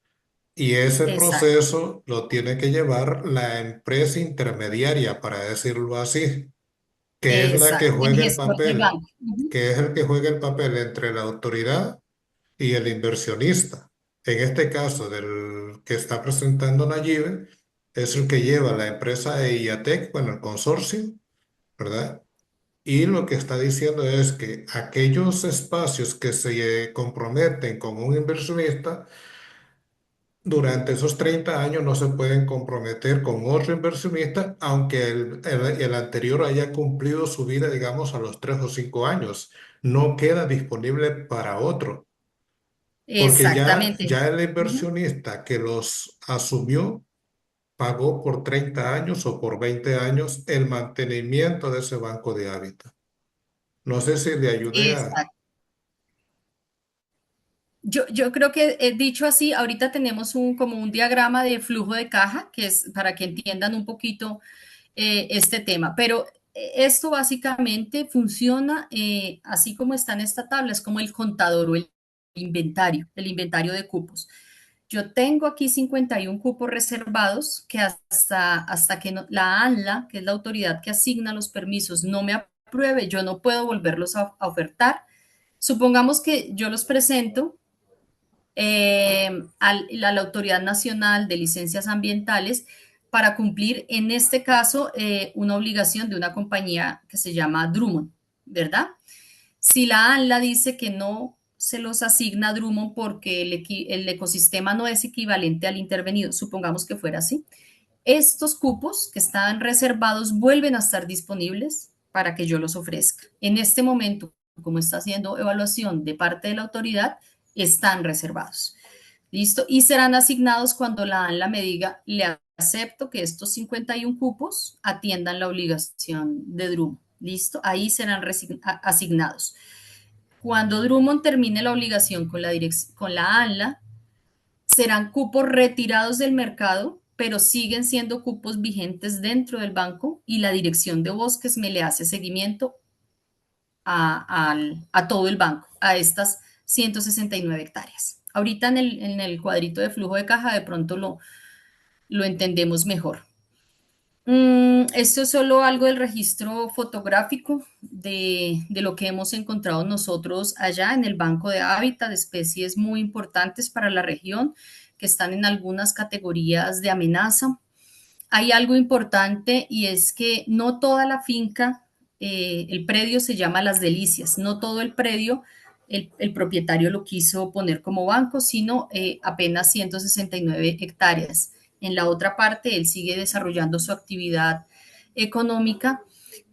y ese Exacto, proceso lo tiene que llevar la empresa intermediaria, para decirlo así, que es la que exacto. El juega el gestor del papel, banco. Ujú. que es el que juega el papel entre la autoridad y el inversionista. En este caso, del que está presentando Nayibe, es el que lleva la empresa de IATEC, bueno, el consorcio, ¿verdad? Y lo que está diciendo es que aquellos espacios que se comprometen con un inversionista, durante esos 30 años no se pueden comprometer con otro inversionista, aunque el anterior haya cumplido su vida, digamos, a los 3 o 5 años. No queda disponible para otro. Porque Exactamente. ya el Ujú. inversionista que los asumió pagó por 30 años o por 20 años el mantenimiento de ese banco de hábitat. No sé si le ayudé a... Exacto. Yo creo que dicho así, ahorita tenemos como un diagrama de flujo de caja, que es para que entiendan un poquito este tema, pero esto básicamente funciona así como está en esta tabla, es como el contador o el inventario de cupos. Yo tengo aquí 51 cupos reservados que hasta que la ANLA, que es la autoridad que asigna los permisos, no me apruebe, yo no puedo volverlos a ofertar. Supongamos que yo los presento a la Autoridad Nacional de Licencias Ambientales para cumplir, en este caso, una obligación de una compañía que se llama Drummond, ¿verdad? Si la ANLA dice que no se los asigna a Drummond porque el ecosistema no es equivalente al intervenido, supongamos que fuera así, estos cupos que estaban reservados vuelven a estar disponibles para que yo los ofrezca. En este momento, como está haciendo evaluación de parte de la autoridad, están reservados. ¿Listo? Y serán asignados cuando la ANLA me diga, le acepto que estos 51 cupos atiendan la obligación de Drummond. ¿Listo? Ahí serán asignados. Cuando Drummond termine la obligación con la ANLA, serán cupos retirados del mercado, pero siguen siendo cupos vigentes dentro del banco y la dirección de bosques me le hace seguimiento a todo el banco, a estas 169 hectáreas. Ahorita en el cuadrito de flujo de caja de pronto lo entendemos mejor. Esto es solo algo del registro fotográfico de lo que hemos encontrado nosotros allá en el Banco de Hábitat, de especies muy importantes para la región, que están en algunas categorías de amenaza. Hay algo importante y es que no toda la finca, el predio se llama Las Delicias, no todo el predio el propietario lo quiso poner como banco, sino apenas 169 hectáreas. En la otra parte, él sigue desarrollando su actividad económica,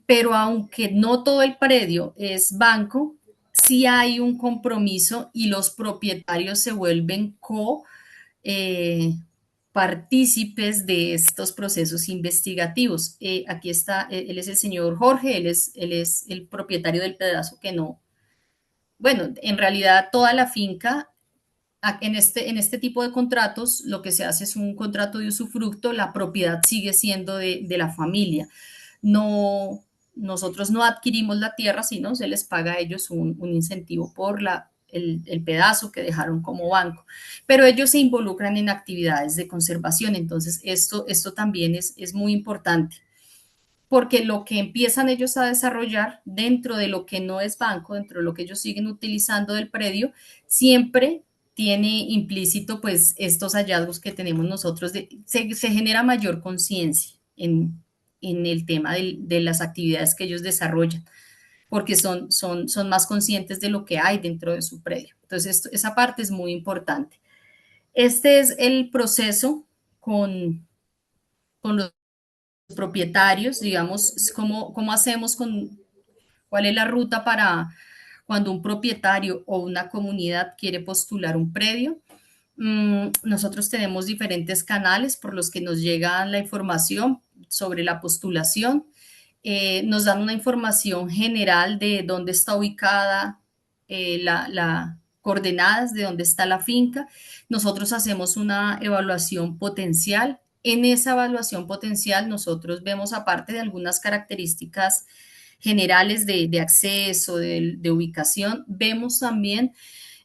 pero aunque no todo el predio es banco, sí hay un compromiso y los propietarios se vuelven eh, partícipes de estos procesos investigativos. Aquí está, él es el señor Jorge, él es el propietario del pedazo que no, bueno, en realidad toda la finca, en este tipo de contratos, lo que se hace es un contrato de usufructo, la propiedad sigue siendo de la familia. No, nosotros no adquirimos la tierra, sino se les paga a ellos un incentivo por el pedazo que dejaron como banco. Pero ellos se involucran en actividades de conservación, entonces esto también es muy importante porque lo que empiezan ellos a desarrollar dentro de lo que no es banco, dentro de lo que ellos siguen utilizando del predio, siempre tiene implícito pues estos hallazgos que tenemos nosotros, se genera mayor conciencia en el tema de las actividades que ellos desarrollan, porque son más conscientes de lo que hay dentro de su predio. Entonces, esa parte es muy importante. Este es el proceso con los propietarios, digamos, cómo hacemos con, cuál es la ruta para cuando un propietario o una comunidad quiere postular un predio. Nosotros tenemos diferentes canales por los que nos llega la información sobre la postulación. Nos dan una información general de dónde está ubicada la coordenadas de dónde está la finca. Nosotros hacemos una evaluación potencial. En esa evaluación potencial nosotros vemos, aparte de algunas características generales de acceso, de ubicación, vemos también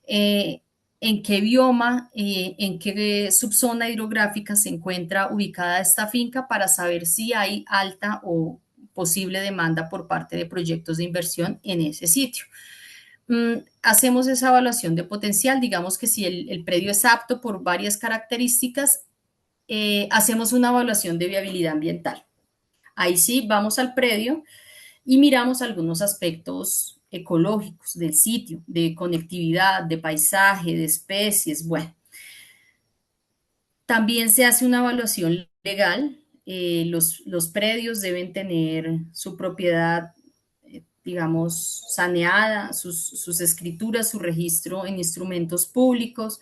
en qué bioma, en qué subzona hidrográfica se encuentra ubicada esta finca para saber si hay alta o posible demanda por parte de proyectos de inversión en ese sitio. Hacemos esa evaluación de potencial, digamos que si el predio es apto por varias características, hacemos una evaluación de viabilidad ambiental. Ahí sí, vamos al predio y miramos algunos aspectos ecológicos del sitio, de conectividad, de paisaje, de especies, bueno. También se hace una evaluación legal. Los predios deben tener su propiedad, digamos, saneada, sus escrituras, su registro en instrumentos públicos.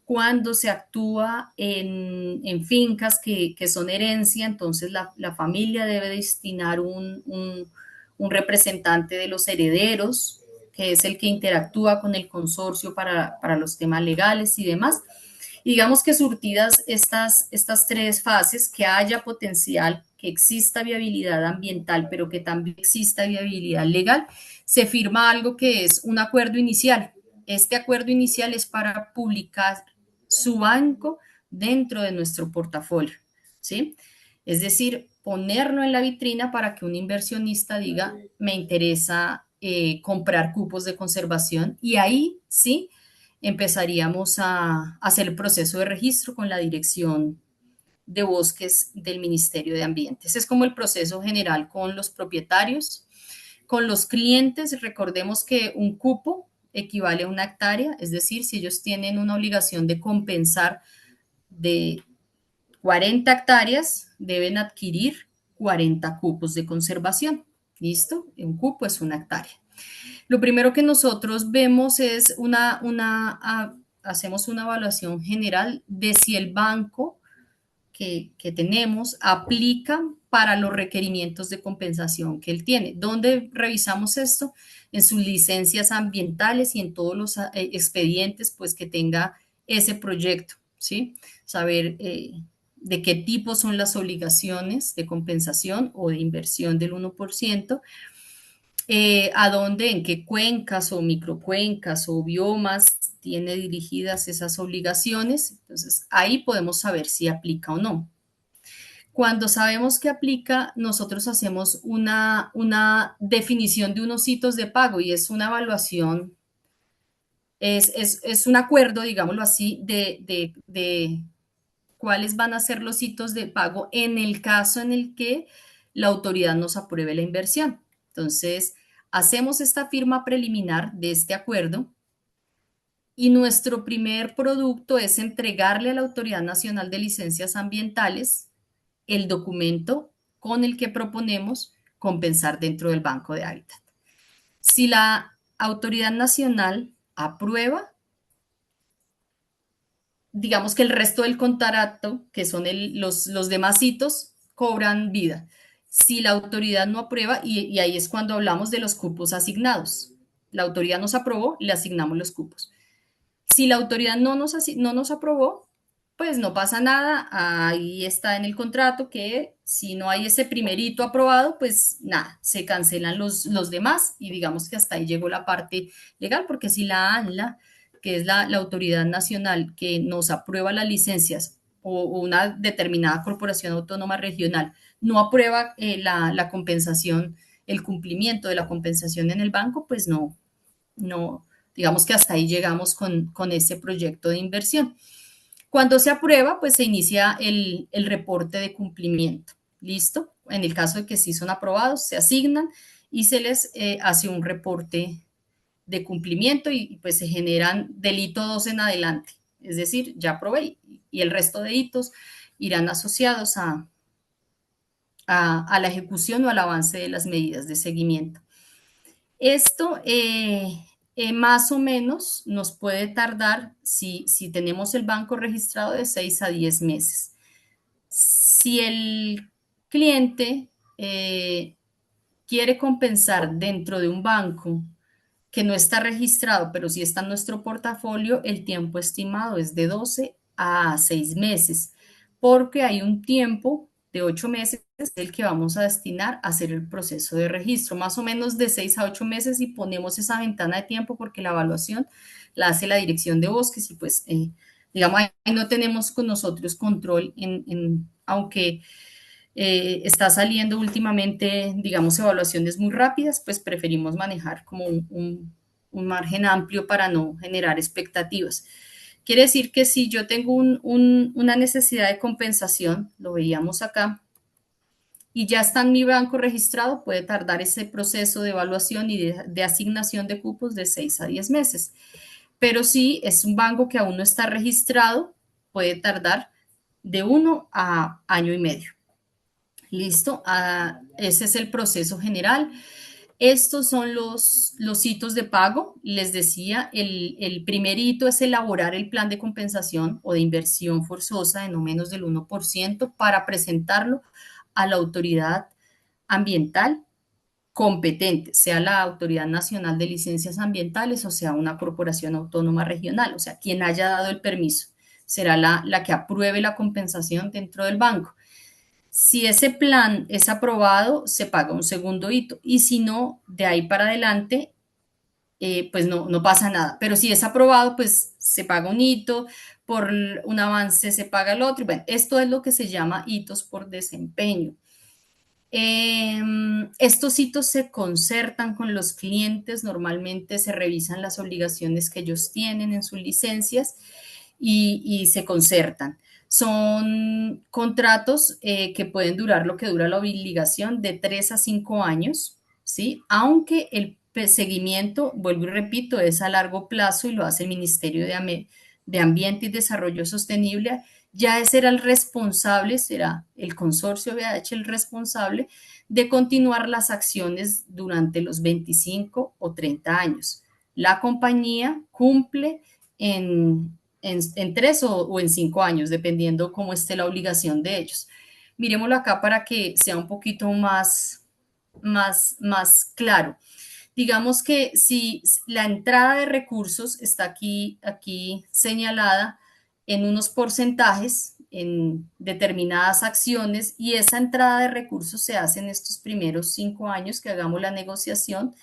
Cuando se actúa en fincas que son herencia, entonces la familia debe destinar un representante de los herederos, que es el que interactúa con el consorcio para los temas legales y demás. Y digamos que surtidas estas tres fases, que haya potencial, que exista viabilidad ambiental, pero que también exista viabilidad legal, se firma algo que es un acuerdo inicial. Este acuerdo inicial es para publicar su banco dentro de nuestro portafolio, ¿sí? Es decir, ponerlo en la vitrina para que un inversionista diga, me interesa comprar cupos de conservación y ahí sí empezaríamos a hacer el proceso de registro con la dirección de bosques del Ministerio de Ambiente. Ese es como el proceso general con los propietarios. Con los clientes, recordemos que un cupo equivale a una hectárea, es decir, si ellos tienen una obligación de compensar de 40 hectáreas, deben adquirir 40 cupos de conservación. ¿Listo? Un cupo es una hectárea. Lo primero que nosotros vemos es hacemos una evaluación general de si el banco que tenemos aplica para los requerimientos de compensación que él tiene. ¿Dónde revisamos esto? En sus licencias ambientales y en todos los expedientes pues, que tenga ese proyecto, ¿sí? Saber de qué tipo son las obligaciones de compensación o de inversión del 1%, a dónde, en qué cuencas o microcuencas o biomas tiene dirigidas esas obligaciones. Entonces, ahí podemos saber si aplica o no. Cuando sabemos que aplica, nosotros hacemos una definición de unos hitos de pago y es una evaluación, es un acuerdo, digámoslo así, de cuáles van a ser los hitos de pago en el caso en el que la autoridad nos apruebe la inversión. Entonces, hacemos esta firma preliminar de este acuerdo y nuestro primer producto es entregarle a la Autoridad Nacional de Licencias Ambientales el documento con el que proponemos compensar dentro del Banco de Hábitat. Si la Autoridad Nacional aprueba, digamos que el resto del contrato, que son los demás hitos, cobran vida. Si la autoridad no aprueba, y ahí es cuando hablamos de los cupos asignados. La autoridad nos aprobó, le asignamos los cupos. Si la autoridad no nos aprobó, pues no pasa nada, ahí está en el contrato que si no hay ese primerito aprobado, pues nada, se cancelan los demás y digamos que hasta ahí llegó la parte legal, porque si la ANLA, que es la autoridad nacional que nos aprueba las licencias o una determinada corporación autónoma regional, no aprueba la compensación, el cumplimiento de la compensación en el banco, pues no, digamos que hasta ahí llegamos con ese proyecto de inversión. Cuando se aprueba, pues se inicia el reporte de cumplimiento. ¿Listo? En el caso de que sí son aprobados, se asignan y se les hace un reporte de cumplimiento y pues se generan delito 2 en adelante. Es decir, ya aprobé y el resto de hitos irán asociados a la ejecución o al avance de las medidas de seguimiento. Esto más o menos nos puede tardar, si tenemos el banco registrado, de 6 a 10 meses. Si el cliente quiere compensar dentro de un banco que no está registrado, pero sí está en nuestro portafolio, el tiempo estimado es de 12 a 6 meses, porque hay un tiempo de 8 meses el que vamos a destinar a hacer el proceso de registro, más o menos de 6 a 8 meses y ponemos esa ventana de tiempo porque la evaluación la hace la dirección de bosques y pues, digamos, ahí no tenemos con nosotros control aunque está saliendo últimamente, digamos, evaluaciones muy rápidas, pues preferimos manejar como un margen amplio para no generar expectativas. Quiere decir que si yo tengo una necesidad de compensación, lo veíamos acá, y ya está en mi banco registrado, puede tardar ese proceso de evaluación y de asignación de cupos de 6 a 10 meses. Pero si es un banco que aún no está registrado, puede tardar de 1 a año y medio. Listo, ese es el proceso general. Estos son los hitos de pago. Les decía, el primer hito es elaborar el plan de compensación o de inversión forzosa de no menos del 1% para presentarlo a la autoridad ambiental competente, sea la Autoridad Nacional de Licencias Ambientales o sea una corporación autónoma regional, o sea, quien haya dado el permiso, será la que apruebe la compensación dentro del banco. Si ese plan es aprobado, se paga un segundo hito y si no, de ahí para adelante, pues no pasa nada. Pero si es aprobado, pues se paga un hito, por un avance se paga el otro. Bueno, esto es lo que se llama hitos por desempeño. Estos hitos se concertan con los clientes, normalmente se revisan las obligaciones que ellos tienen en sus licencias y se concertan. Son contratos que pueden durar lo que dura la obligación de 3 a 5 años. ¿sí? Aunque el seguimiento, vuelvo y repito, es a largo plazo y lo hace el Ministerio de Ambiente y Desarrollo Sostenible, ya será el responsable, será el consorcio BH el responsable de continuar las acciones durante los 25 o 30 años. La compañía cumple en 3 o en 5 años, dependiendo cómo esté la obligación de ellos. Miremoslo acá para que sea un poquito más claro. Digamos que si la entrada de recursos está aquí señalada en unos porcentajes, en determinadas acciones, y esa entrada de recursos se hace en estos primeros 5 años que hagamos la negociación.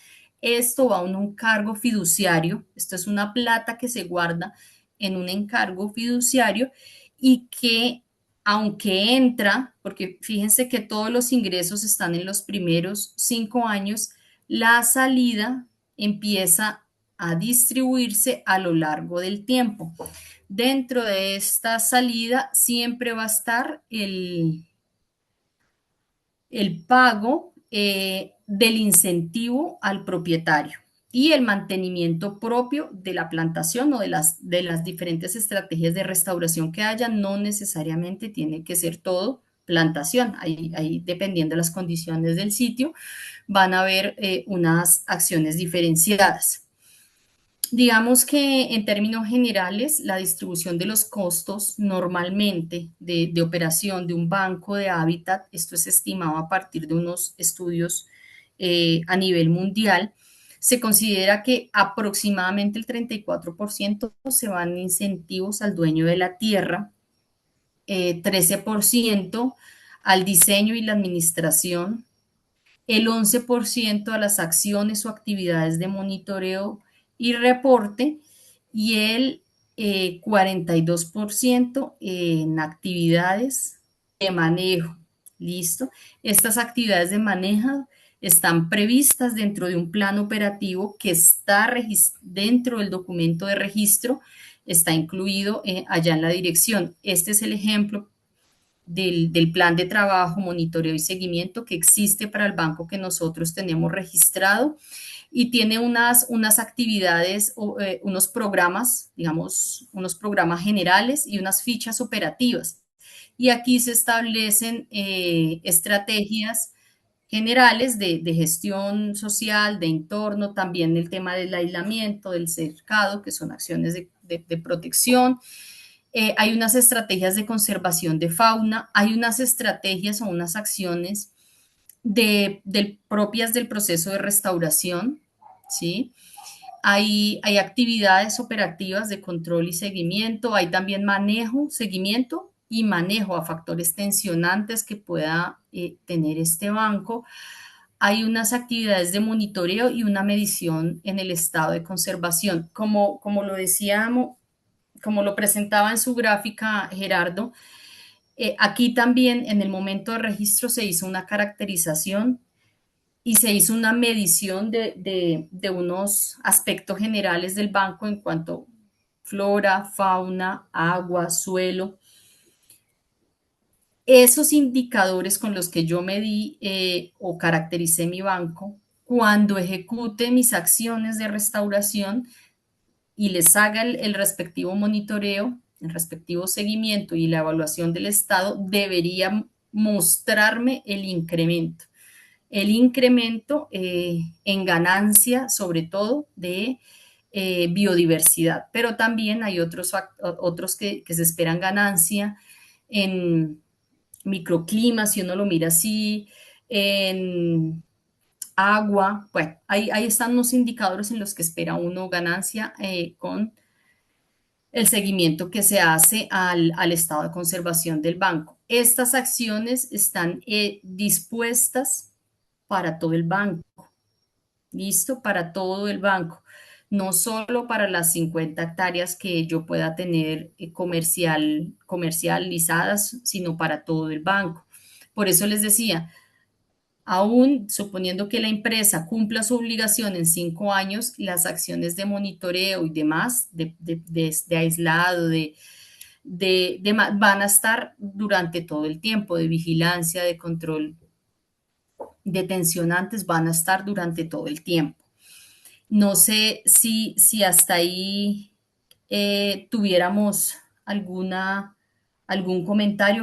Esto va a un encargo fiduciario, esto es una plata que se guarda en un encargo fiduciario y que aunque entra, porque fíjense que todos los ingresos están en los primeros 5 años, la salida empieza a distribuirse a lo largo del tiempo. Dentro de esta salida siempre va a estar el pago del incentivo al propietario y el mantenimiento propio de la plantación o de las diferentes estrategias de restauración que haya. No necesariamente tiene que ser todo plantación, ahí dependiendo de las condiciones del sitio, van a haber unas acciones diferenciadas. Digamos que en términos generales, la distribución de los costos normalmente de operación de un banco de hábitat, esto es estimado a partir de unos estudios a nivel mundial, se considera que aproximadamente el 34% se van en incentivos al dueño de la tierra, 13% al diseño y la administración, el 11% a las acciones o actividades de monitoreo y reporte y el 42% en actividades de manejo. ¿Listo? Estas actividades de manejo están previstas dentro de un plan operativo que está dentro del documento de registro, está incluido allá en la dirección. Este es el ejemplo del plan de trabajo, monitoreo y seguimiento que existe para el banco que nosotros tenemos registrado y tiene unas actividades, unos programas, digamos, unos programas generales y unas fichas operativas. Y aquí se establecen estrategias generales de gestión social, de entorno, también el tema del aislamiento, del cercado, que son acciones de protección. Hay unas estrategias de conservación de fauna, hay unas estrategias o unas acciones propias del proceso de restauración, ¿sí? Hay actividades operativas de control y seguimiento, hay también manejo, seguimiento y manejo a factores tensionantes que pueda tener este banco. Hay unas actividades de monitoreo y una medición en el estado de conservación. Como lo decíamos, como lo presentaba en su gráfica Gerardo, aquí también en el momento de registro se hizo una caracterización y se hizo una medición de unos aspectos generales del banco en cuanto a flora, fauna, agua, suelo. Esos indicadores con los que yo medí o caractericé mi banco, cuando ejecute mis acciones de restauración, y les haga el respectivo monitoreo, el respectivo seguimiento y la evaluación del estado, debería mostrarme el incremento en ganancia, sobre todo de biodiversidad, pero también hay otros que se esperan ganancia en microclima, si uno lo mira así, en agua. Bueno, ahí están los indicadores en los que espera uno ganancia con el seguimiento que se hace al estado de conservación del banco. Estas acciones están dispuestas para todo el banco, listo, para todo el banco, no solo para las 50 hectáreas que yo pueda tener comercializadas, sino para todo el banco. Por eso les decía, aún suponiendo que la empresa cumpla su obligación en 5 años, las acciones de monitoreo y demás, de aislado, van a estar durante todo el tiempo, de vigilancia, de control de tensionantes van a estar durante todo el tiempo. No sé si hasta ahí tuviéramos alguna, algún comentario